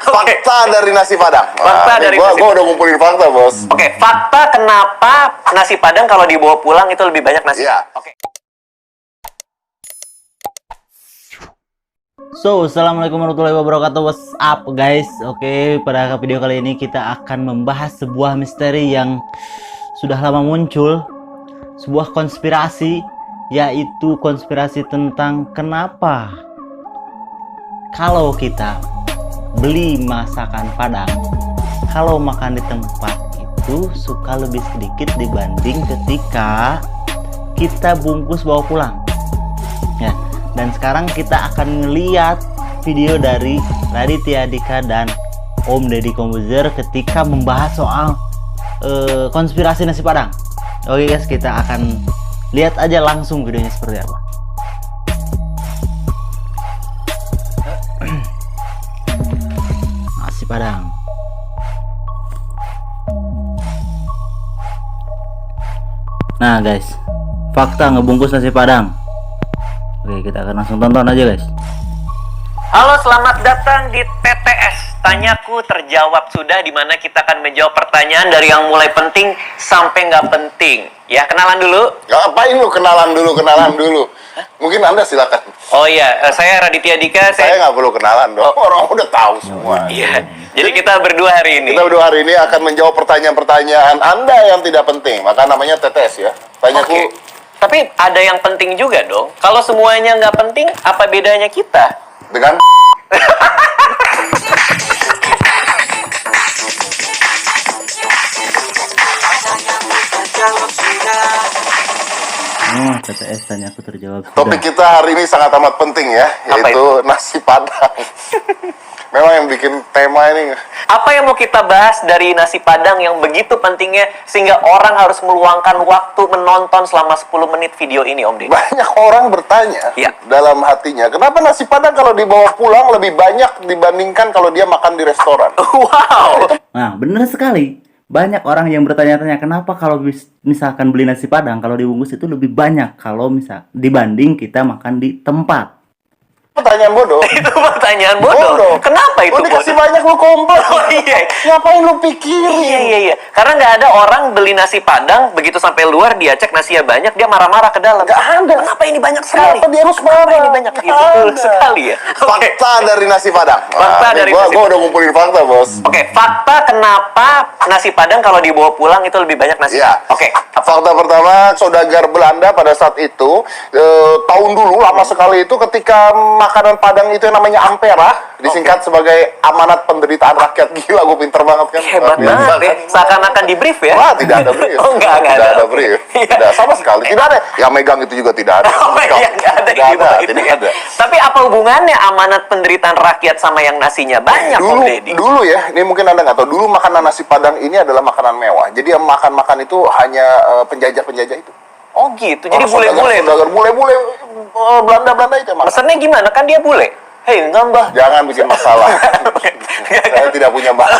Fakta dari nasi Padang. Fakta dari gua nasi udah ngumpulin fakta, Bos. Oke, fakta kenapa nasi Padang kalau dibawa pulang itu lebih banyak nasi? Iya. Oke. So, assalamualaikum warahmatullahi wabarakatuh. What's up guys? Oke, pada video kali ini kita akan membahas sebuah misteri yang sudah lama muncul, sebuah konspirasi, yaitu konspirasi tentang kenapa kalau kita beli masakan Padang, kalau makan di tempat itu suka lebih sedikit dibanding ketika kita bungkus bawa pulang ya. Dan sekarang kita akan ngeliat video dari Raditya Dika dan Om Deddy Komposer ketika membahas soal konspirasi nasi Padang. Oke guys, kita akan lihat aja langsung videonya seperti apa. Nasi Padang. Nah guys, fakta ngebungkus nasi Padang. Oke, kita akan langsung tonton aja guys. Halo, selamat datang di TTS. Tanyaku terjawab sudah, di mana kita akan menjawab pertanyaan dari yang mulai penting sampai nggak penting. Ya, kenalan dulu. Ngapain lu kenalan dulu? Mungkin Anda silakan. Oh iya, saya Raditya Dika. Saya nggak perlu kenalan dong. Orang udah tahu semua. Iya. Jadi kita berdua hari ini. Kita berdua hari ini akan menjawab pertanyaan-pertanyaan Anda yang tidak penting. Maka namanya TTS ya. Tanyaku. Oke. Tapi ada yang penting juga dong. Kalau semuanya nggak penting, apa bedanya kita? Dengan TTS tanya aku terjawab sudah. topik kita hari ini sangat amat penting ya, Apa yaitu nasi Padang. Memang yang bikin tema ini Apa yang mau kita bahas dari nasi Padang yang begitu pentingnya sehingga orang harus meluangkan waktu menonton selama 10 menit video ini, Om Deddy? banyak orang bertanya Ya. dalam hatinya, kenapa nasi Padang kalau dibawa pulang lebih banyak dibandingkan kalau dia makan di restoran? Wow. Nah, bener sekali. Banyak orang yang bertanya-tanya kenapa kalau misalkan beli nasi Padang kalau dibungkus itu lebih banyak kalau misal dibanding kita makan di tempat. Pertanyaan bodoh. Itu pertanyaan bodoh. Kenapa itu Lu dikasih bodoh? banyak lu komplain. Oh iya. Ngapain lu pikirin? Iya. Karena nggak ada orang beli nasi Padang, begitu sampai luar dia cek nasinya banyak, dia marah-marah ke dalam. Nggak ada. Kenapa ini banyak sekali? Kenapa dia harus marah? Ini banyak Nggak gitu. Betul ada. sekali ya. Oke. Fakta dari nasi Padang. Fakta dari nasi Gua udah ngumpulin fakta, Bos. Oke, fakta kenapa nasi Padang kalau dibawa pulang itu lebih banyak nasi? Iya. Oke. Fakta pertama, saudagar Belanda pada saat itu tahun dulu lama sekali itu ketika makanan Padang itu yang namanya ampera, disingkat sebagai amanat penderitaan rakyat. Gila, gue pinter banget kan. Hebat Luar biasa, banget ya. kan? Seakan-akan di brief ya. Wah, tidak ada brief. Oh, enggak Tidak ada Oke. brief. Iya. Tidak, sama sekali. Tidak ada. Yang megang itu juga tidak ada. Oh iya, nggak ada Tidak gitu. ada. gitu Tidak ya. ada. Tapi apa hubungannya amanat penderitaan rakyat sama yang nasinya banyak, Om Deddy? Dulu ya, ini mungkin Anda nggak tahu, dulu makanan nasi Padang ini adalah makanan mewah. Jadi yang makan-makan itu hanya penjajah-penjajah itu. Oh gitu, jadi Oh, bule-bule. saudagar bule-bule Belanda-Belanda itu yang makan. Pesannya gimana? Kan dia bule. Hei, nambah. Jangan bikin masalah. Saya tidak punya bahan.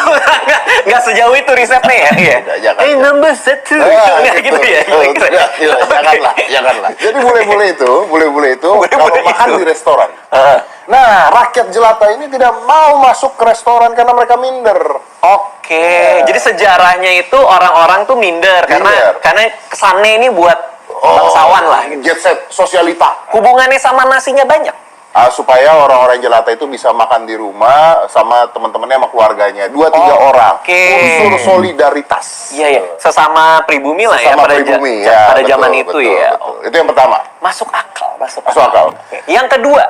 Nggak sejauh itu risetnya ya? Iya. Jangan. Hei, nambah satu. Ah, Nggak gitu ya? kira-kira. Janganlah. Jadi bule-bule itu kalau Bule-bule makan itu. di restoran. Ah. Nah, rakyat jelata ini tidak mau masuk ke restoran karena mereka minder. Oke, jadi sejarahnya itu orang-orang tuh minder Minder. karena kesannya ini buat bangsawan lah. Gitu. Jet set sosialita. Hubungannya sama nasinya banyak. Supaya orang-orang jelata itu bisa makan di rumah sama teman-temannya sama keluarganya. 2-3 orang. Oke. Unsur solidaritas. Iya, sesama pribumi lah ya Sama pada pribumi pada betul, zaman itu betul, ya. betul. Itu yang pertama. Masuk akal. Masuk akal. Oke. Yang kedua,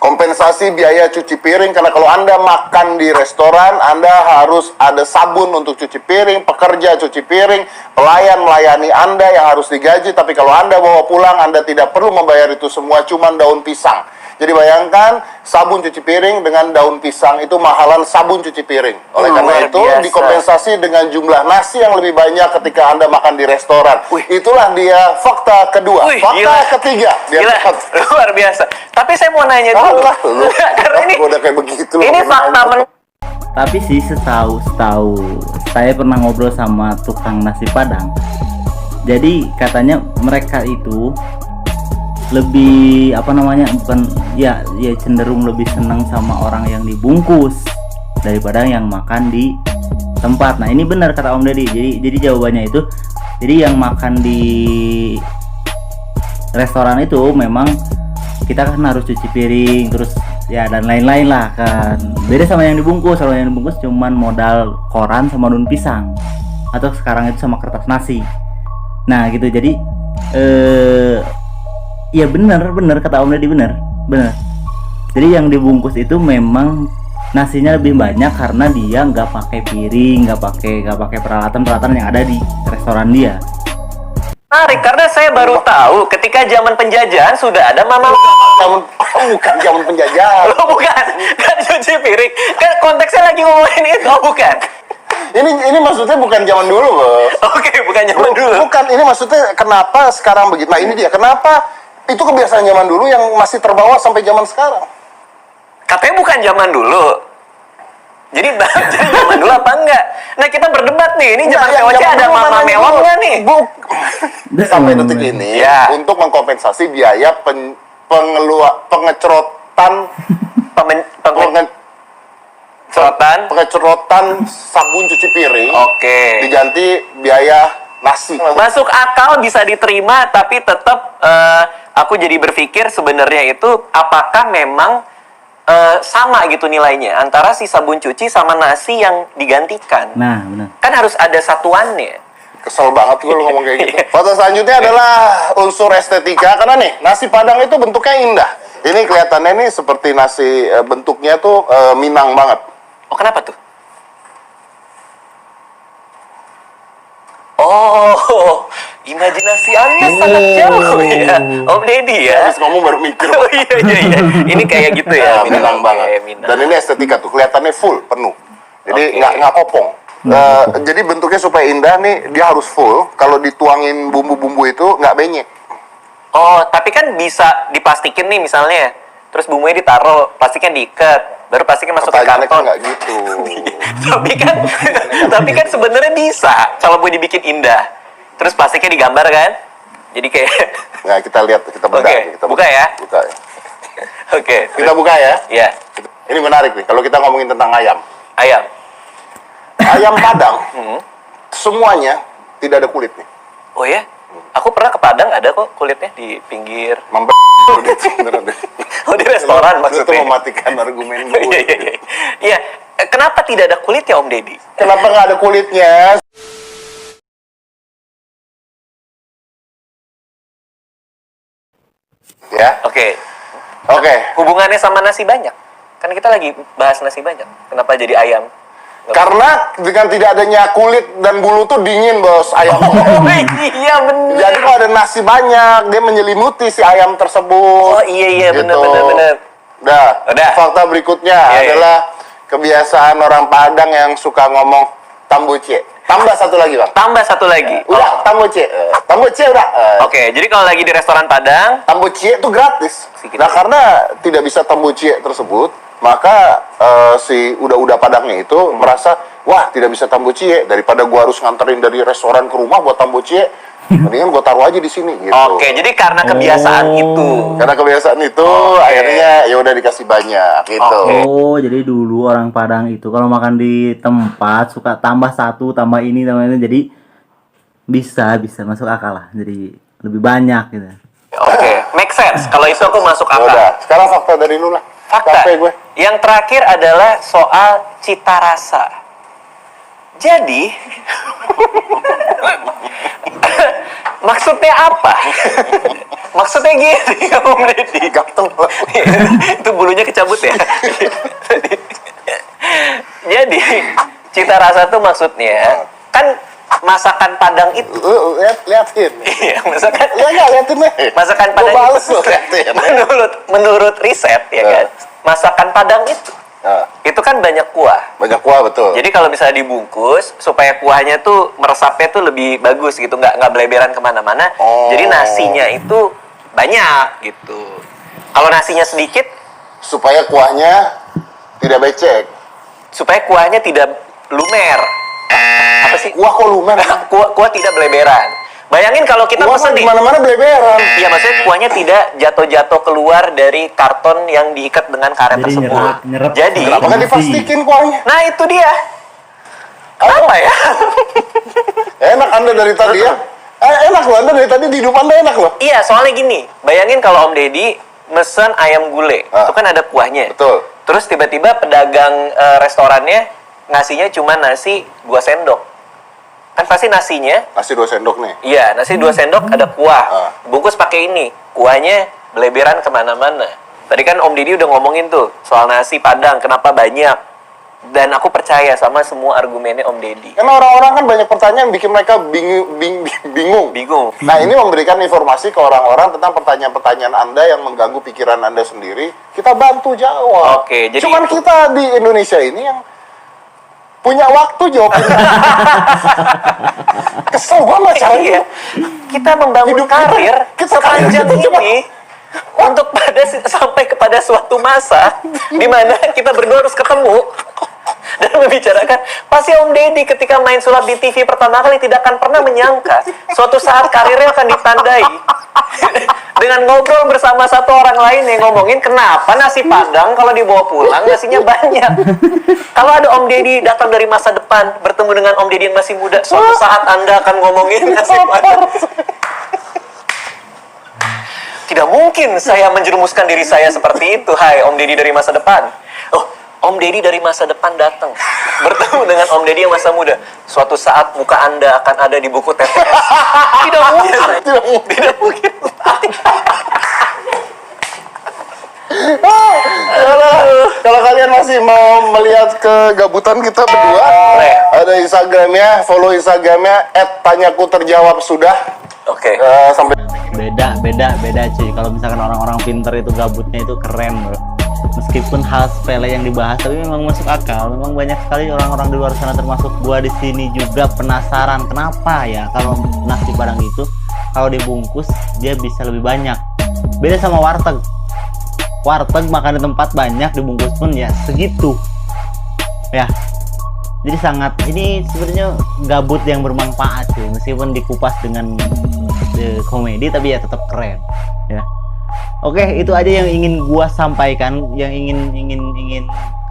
Kompensasi biaya cuci piring, karena kalau Anda makan di restoran, Anda harus ada sabun untuk cuci piring, pekerja cuci piring, pelayan melayani Anda yang harus digaji. Tapi kalau Anda bawa pulang, Anda tidak perlu membayar itu semua, cuma daun pisang. Jadi bayangkan sabun cuci piring dengan daun pisang itu mahalan sabun cuci piring. Oleh karena Luar itu biasa. dikompensasi dengan jumlah nasi yang lebih banyak ketika Anda makan di restoran. Itulah dia fakta kedua. Wih, Fakta gila. ketiga. Dia gila, tepat. luar biasa. Tapi saya mau nanya dulu. Alah, lu. Karena ini Gua udah kayak begitu loh, ini gimana fakta aja. Tapi sih setahu saya pernah ngobrol sama tukang nasi Padang. Jadi katanya mereka itu lebih bukan cenderung lebih senang sama orang yang dibungkus daripada yang makan di tempat. Nah ini benar kata Om Deddy. Jadi jawabannya itu, jadi yang makan di restoran itu memang kita kan harus cuci piring terus ya dan lain-lain lah kan. Beda sama yang dibungkus. Kalau yang dibungkus cuman modal koran sama daun pisang, atau sekarang itu sama kertas nasi. Nah gitu. Jadi ya benar kata Om Deddy, benar. Jadi yang dibungkus itu memang nasinya lebih banyak karena dia nggak pakai piring, nggak pakai peralatan yang ada di restoran dia. Menarik, karena saya baru tahu ketika zaman penjajahan sudah ada mama. Bukan zaman penjajahan. Oh, bukan, kan cuci piring. Kan konteksnya lagi ngomongin itu, oh, bukan. Ini maksudnya bukan zaman dulu, Bos. Oke, bukan zaman dulu. Bukan, ini maksudnya kenapa sekarang begitu. Nah, ini dia. Kenapa itu kebiasaan zaman dulu yang masih terbawa sampai zaman sekarang? Katanya bukan zaman dulu. Jadi zaman dulu apa enggak? Nah, kita berdebat nih. Ini zaman POC ada mama melon nggak nih? Sampai detik ini, Ya. untuk mengkompensasi biaya pengecerotan pengecerotan sabun cuci piring. Oke. Diganti biaya nasi. Masuk akal, bisa diterima, tapi tetap aku jadi berpikir sebenarnya itu apakah memang sama gitu nilainya antara si sabun cuci sama nasi yang digantikan. Nah benar. Kan harus ada satuannya. Kesel banget gue lu ngomong kayak gitu. Foto selanjutnya adalah unsur estetika, karena nih nasi Padang itu bentuknya indah. Ini kelihatannya nih seperti nasi, bentuknya tuh Minang banget. Oh, kenapa tuh? Oh, imajinasi Anda sangat jauh ya, Om Deddy ya. Habis ngomong baru mikir. Oh iya. Ini kayak gitu ya, Minang banget. Minang. Dan ini estetika tuh, kelihatannya full, penuh. Jadi Oke. nggak kopong. Jadi bentuknya supaya indah nih, dia harus full. Kalau dituangin bumbu-bumbu itu nggak benyek. Oh, tapi kan bisa diplastikin nih misalnya. Terus bumbunya ditaruh, plastiknya diikat, baru plastiknya masuk ke Pertanyaannya kan kantong. nggak gitu. tapi kan sebenarnya bisa kalau mau dibikin indah. Terus plastiknya digambar kan? Jadi kayak Nah, kita lihat, kita bedah. Oke, Kita buka ya. Buka ya. Oke. Kita buka ya. Ya, Ini menarik nih, kalau kita ngomongin tentang ayam. ayam. Ayam Padang, Hmm. semuanya tidak ada kulitnya. Oh ya? Aku pernah ke Padang, ada kok kulitnya di pinggir. Mambe beneran deh. Oh, di restoran Itu maksudnya. mematikan argumen Iya, gue. iya, iya. Iya, kenapa tidak ada kulit ya Om Deddy? Kenapa nggak ada kulitnya? Ya, Oke, oke. hubungannya sama nasi banyak. Kan kita lagi bahas nasi banyak. Kenapa jadi ayam? Karena dengan tidak adanya kulit dan bulu tuh dingin, Bos, ayam. Oh iya bener. Jadi kalau ada nasi banyak, dia menyelimuti si ayam tersebut. Oh iya Gitu. bener. Udah. Udah. Fakta berikutnya Iya. adalah kebiasaan orang Padang yang suka ngomong tambucie. Tambah satu lagi, Bang. Tambah satu lagi. Udah, tambucie. Tambucie udah. Oke, jadi kalau lagi di restoran Padang, Tambucie itu gratis. Nah, karena tidak bisa tambucie tersebut, maka si udah Padangnya itu merasa, wah, tidak bisa tambucie, daripada gua harus nganterin dari restoran ke rumah buat tambucie, mendingan gua taruh aja di sini gitu. oke, jadi karena kebiasaan itu. Karena kebiasaan itu Oke. akhirnya ya udah dikasih banyak gitu. Oke. Oh, jadi dulu orang Padang itu kalau makan di tempat suka tambah satu, tambah ini, jadi bisa masuk akal lah. Jadi lebih banyak gitu. Oke, make sense. Kalau itu aku masuk Ya akal. udah, sekarang fakta dari lu lah. Fakta. Capek gue. Yang terakhir adalah soal cita rasa. Jadi, maksudnya apa? Maksudnya gini, Om Deddy. Gatel. Itu bulunya kecabut ya. Jadi, cita rasa tuh maksudnya kan masakan Padang itu. Liatin. Iya, masakan. Ya nggak, liatin deh. Masakan Gua Padang bales itu, lo, liatin. menurut riset ya kan, masakan Padang itu kan banyak kuah. Banyak kuah, betul. Jadi kalau misalnya dibungkus supaya kuahnya tuh meresapnya tuh lebih bagus gitu, nggak beleberan kemana-mana. Oh. Jadi nasinya itu banyak gitu. Kalau nasinya sedikit, Supaya kuahnya tidak becek. supaya kuahnya tidak lumer. Apa sih? Kuah kok lumer? Kuah tidak beleberan. Bayangin kalau kita Kuah pesen di nih. mana-mana beleberan. Iya, maksudnya kuahnya tidak jatuh-jatuh keluar dari karton yang diikat dengan karet Jadi tersebut. nyerap Jadi, Kenapa nggak Nasi. dipastikin kuahnya? nah itu dia. Apa ya? Enak Anda dari tadi ya. Enak loh, Anda dari tadi di hidup Anda enak loh. Iya, soalnya gini. Bayangin kalau Om Deddy mesen ayam gulai, Ah. itu kan ada kuahnya. Betul. Terus tiba-tiba pedagang restorannya ngasihnya cuma nasi 2 sendok. Kan pasti nasinya, Nasi 2 sendok nih. iya nasi 2 sendok ada kuah. Ah. Bungkus pakai ini, kuahnya beleberan kemana-mana. Tadi kan Om Deddy udah ngomongin tuh soal nasi Padang, kenapa banyak. Dan aku percaya sama semua argumennya Om Deddy. Karena orang-orang kan banyak pertanyaan bikin mereka bingung. Bingung. Nah, ini memberikan informasi ke orang-orang tentang pertanyaan-pertanyaan Anda yang mengganggu pikiran Anda sendiri. Kita bantu jawab. Oke, jadi Cuman itu. kita di Indonesia ini yang punya waktu jawabin. Kesel banget caranya. Iya. Kita membangun Hidup kita- karir kita sepanjang karir kita cuma- ini untuk sampai kepada suatu masa di mana kita berdua harus ketemu dan membicarakan. Pasti Om Deddy ketika main sulap di TV pertama kali tidak akan pernah menyangka suatu saat karirnya akan ditandai dengan ngobrol bersama satu orang lain yang ngomongin kenapa nasi Padang kalau dibawa pulang nasinya banyak. Kalau ada Om Deddy datang dari masa depan bertemu dengan Om Deddy yang masih muda, suatu saat Anda akan ngomongin nasi Padang. Tidak mungkin saya menjerumuskan diri saya seperti itu. Hai Om Deddy dari masa depan. Oh, Om Deddy dari masa depan datang bertemu dengan Om Deddy yang masa muda. Suatu saat muka Anda akan ada di buku TTS. Tidak mungkin. Tidak mungkin. Tidak mungkin. Kalau kalian masih mau melihat kegabutan kita berdua, Boleh. ada Instagramnya, follow Instagramnya @tanyakuterjawabsudah. Oke. Sampai beda cuy. Kalau misalkan orang-orang pinter itu gabutnya itu keren bro. Meskipun hal sepele yang dibahas tapi memang masuk akal. Memang banyak sekali orang-orang di luar sana termasuk gua di sini juga penasaran kenapa ya kalau nasi Padang itu kalau dibungkus dia bisa lebih banyak. Beda sama warteg. Warteg makan di tempat banyak dibungkus pun ya segitu. Ya. Jadi sangat ini sebenarnya gabut yang bermanfaat sih meskipun dikupas dengan komedi tapi ya tetap keren ya. Oke, itu aja yang ingin gua sampaikan, yang ingin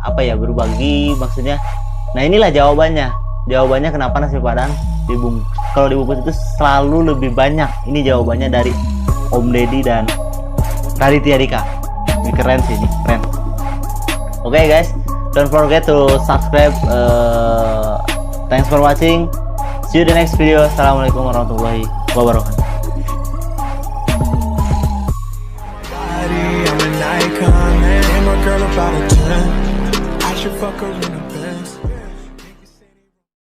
apa ya berbagi maksudnya. Nah, inilah jawabannya. Jawabannya kenapa nasi Padang dibungkus. Kalau dibungkus itu selalu lebih banyak. Ini jawabannya dari Om Deddy dan Raditya Dika. Ini keren sih, ini keren. Oke guys, don't forget to subscribe. Thanks for watching. See you the next video. Assalamualaikum warahmatullahi wabarakatuh. I'm an icon, man. And my girl about a 10. I should fuck her in the Benz.